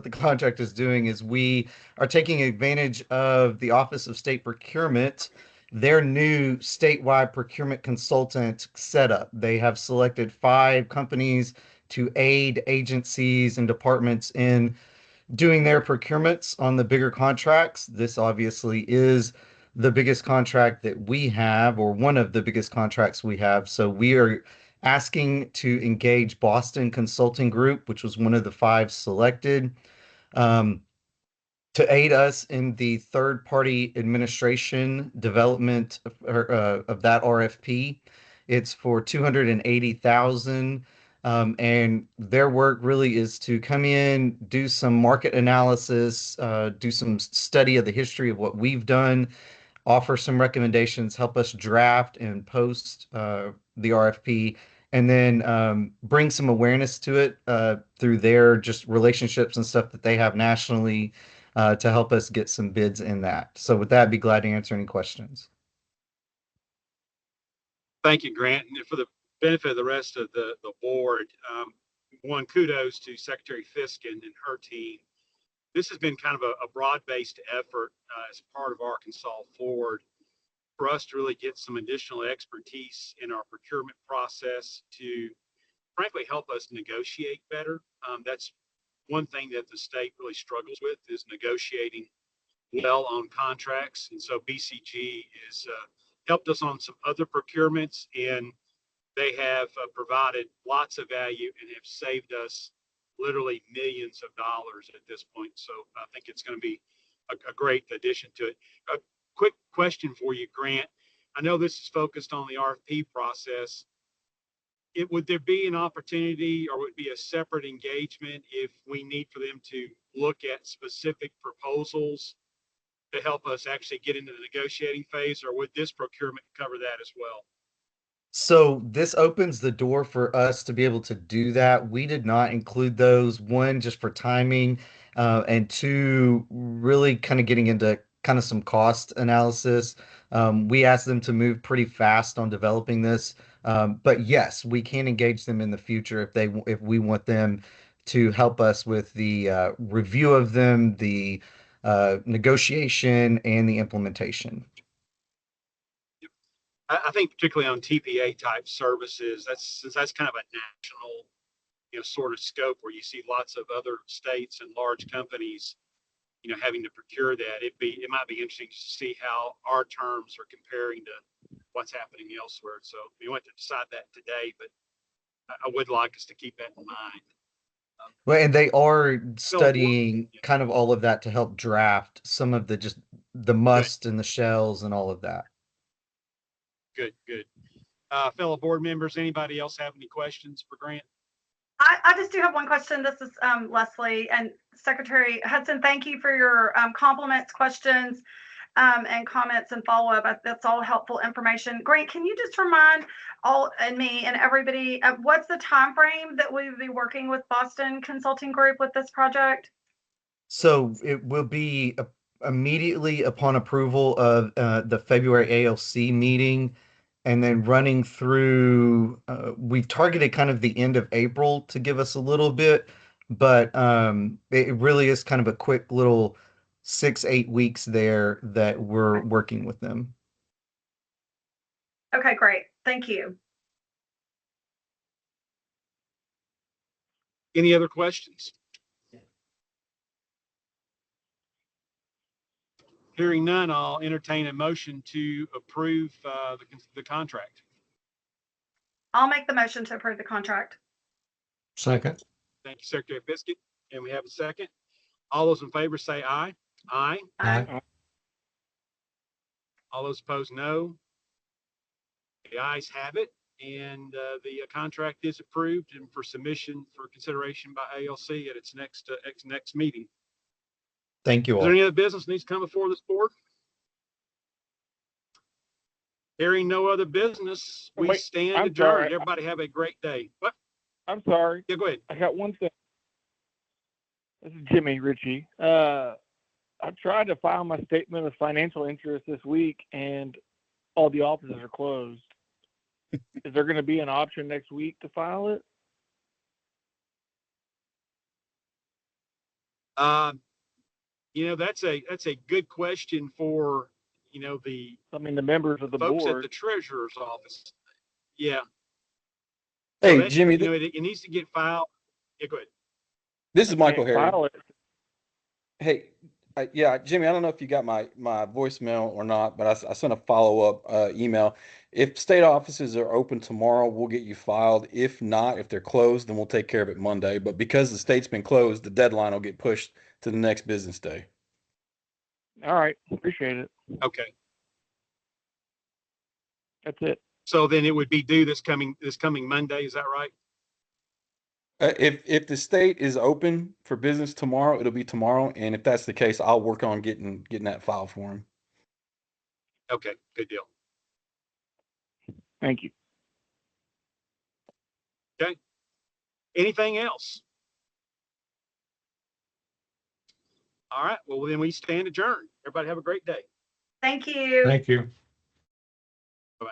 what the contract is doing is we are taking advantage of the Office of State Procurement, their new statewide procurement consultant setup. They have selected 5 companies to aid agencies and departments in doing their procurements on the bigger contracts. This obviously is the biggest contract that we have, or one of the biggest contracts we have. So we are asking to engage Boston Consulting Group, which was one of the 5 selected, um, to aid us in the third-party administration development of that RFP. It's for 280,000. And their work really is to come in, do some market analysis, do some study of the history of what we've done, offer some recommendations, help us draft and post the RFP, and then bring some awareness to it through their just relationships and stuff that they have nationally to help us get some bids in that. So with that, I'd be glad to answer any questions. Thank you, Grant. And for the benefit of the rest of the board, one, kudos to Secretary Fiskin and her team. This has been kind of a broad-based effort as part of Arkansas Forward for us to really get some additional expertise in our procurement process to, frankly, help us negotiate better. That's one thing that the state really struggles with, is negotiating well on contracts. And so BCG has helped us on some other procurements, and they have provided lots of value and have saved us literally millions of dollars at this point. So I think it's going to be a great addition to it. A quick question for you, Grant. I know this is focused on the RFP process. Would there be an opportunity, or would it be a separate engagement if we need for them to look at specific proposals to help us actually get into the negotiating phase, or would this procurement cover that as well? So this opens the door for us to be able to do that. We did not include those, one, just for timing, and two, really kind of getting into kind of some cost analysis. We asked them to move pretty fast on developing this. But yes, we can engage them in the future if we want them to help us with the review of them, the negotiation, and the implementation. I think particularly on TPA type services, that's kind of a national, sort of scope where you see lots of other states and large companies, having to procure that. It might be interesting to see how our terms are comparing to what's happening elsewhere. So we want to decide that today, but I would like us to keep that in mind. Well, and they are studying kind of all of that to help draft some of the must and the shells and all of that. Good. Fellow board members, anybody else have any questions for Grant? I just do have one question. This is Leslie and Secretary Hudson. Thank you for your compliments, questions, and comments and follow-up. That's all helpful information. Grant, can you just remind all and me and everybody what's the time frame that we will be working with Boston Consulting Group with this project? So it will be immediately upon approval of the February ALC meeting, and then running through, we've targeted kind of the end of April to give us a little bit, but it really is kind of a quick little 6-8 weeks there that we're working with them. Okay, great. Thank you. Any other questions? Hearing none, I'll entertain a motion to approve the contract. I'll make the motion to approve the contract. Second. Thank you, Secretary Fiskin. And we have a second. All those in favor say aye. Aye. Aye. All those opposed, no. The ayes have it, and the contract is approved and for submission for consideration by ALC at its next meeting. Thank you all. Is there any other business needs to come before this board? Hearing no other business, we stand adjourned. Sorry. Everybody have a great day. What? I'm sorry. Yeah, go ahead. I got one thing. This is Jimmy Ritchie. I tried to file my statement of financial interest this week, and all the offices are closed. Is there going to be an option next week to file it? That's a good question for, the The members of the folks at board. the treasurer's office. Yeah. So Hey, that, Jimmy, it needs to get filed. Yeah, go ahead. this is Michael Can't Harry. file it. Hey, yeah, Jimmy, I don't know if you got my voicemail or not, but I sent a follow-up email. If state offices are open tomorrow, we'll get you filed. If not, if they're closed, then we'll take care of it Monday. But because the state's been closed, the deadline will get pushed to the next business day. All right. Appreciate it. Okay. That's it. So then it would be due this coming Monday. Is that right? If the state is open for business tomorrow, it'll be tomorrow. And if that's the case, I'll work on getting that file for him. Okay. Good deal. Thank you. Okay. Anything else? All right. Well, then we stand adjourned. Everybody have a great day. Thank you. Thank you. Bye-bye.